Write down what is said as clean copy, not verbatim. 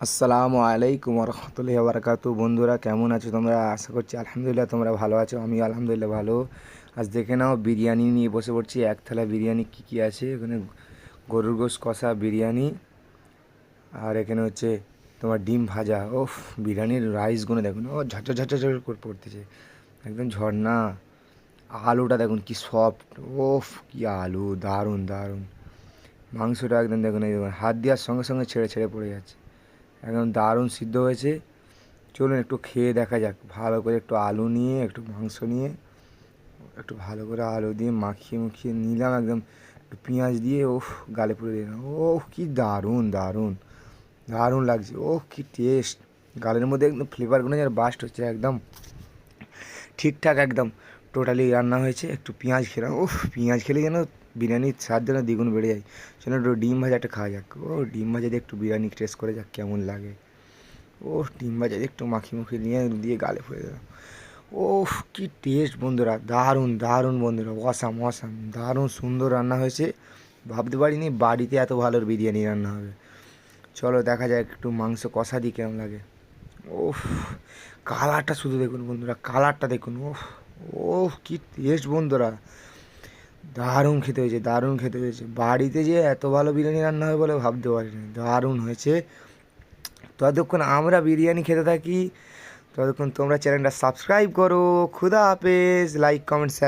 আসসালামু আলাইকুম রহমতুল্লাহি ওয়া বারাকাতুহু। বন্ধুরা কেমন আছো তোমরা? আশা করছি আলহামদুলিল্লাহ তোমরা ভালো আছো। আমি আলহামদুলিল্লাহ ভালো। আজ দেখে নাও বিরিয়ানি নিয়ে বসে পড়ছি। এক থালা বিরিয়ানি কী কী আছে এখানে? গরুর গোশত কষা বিরিয়ানি, আর এখানে হচ্ছে তোমার ডিম ভাজা। ওফ, বিরিয়ানির রাইসগুলো দেখুন, ও ঝরঝর ঝরঝর করে পড়তেছে, একদম ঝর্ণা। আলুটা দেখুন কি সফট, ওফ কি আলু, দারুণ দারুণ। মাংসটা একদম দেখুন, এই দেখুন হাত দেওয়ার সঙ্গে সঙ্গে ছেড়ে ছেড়ে পড়ে যাচ্ছে, একদম দারুণ সিদ্ধ হয়েছে। চলুন একটু খেয়ে দেখা যাক ভালো করে। একটু আলু নিয়ে, একটু মাংস নিয়ে, একটু ভালো করে আলু দিয়ে মাখিয়ে মুখিয়ে নিলাম একদম, একটু পেঁয়াজ দিয়ে ওফ গালে পুরো দিলাম। ওহ কি দারুণ দারুণ দারুণ লাগছে, ওহ কি টেস্ট। গালের মধ্যে একদম ফ্লেভারগুলো যেন বাস্ট হচ্ছে একদম ঠিকঠাক, একদম টোটালি রান্না হয়েছে। একটু পেঁয়াজ খেলাম, ওহ পেঁয়াজ খেলে যেন বিরিয়ানির স্বাদ যেন দ্বিগুণ বেড়ে যায়। সেজন্য একটু ডিম ভাজা একটা খাওয়া যাক। ও ডিম ভাজা দিয়ে একটু বিরিয়ানি টেস্ট করে যাক কেমন লাগে। ও ডিম ভাজা দিয়ে একটু মাখিয়ে মুখিয়ে নিয়ে দিয়ে গালে ফুলে দিলাম। ওফ কি টেস্ট বন্ধুরা, দারুণ দারুণ বন্ধুরা, অসাম অসাম, দারুণ সুন্দর রান্না হয়েছে। ভাবতে পারিনি বাড়িতে এত ভালো বিরিয়ানি রান্না হবে। চলো দেখা যাক একটু মাংস কষা দিই কেমন লাগে। ওফ, কালারটা শুধু দেখুন বন্ধুরা, কালারটা দেখুন। ওফ, ওফ কি টেস্ট বন্ধুরা, দারুণ খেতে হয়েছে, দারুণ খেতে হয়েছে। বাড়িতে যে এত ভালো বিরিয়ানি রান্না হবে বলে ভাবতে পারিনি, দারুণ হয়েছে। ততক্ষণ আমরা বিরিয়ানি খেতে থাকি, ততক্ষণ তোমরা চ্যানেলটা সাবস্ক্রাইব করো। খুদা হাফেজ, লাইক কমেন্ট শেয়ার।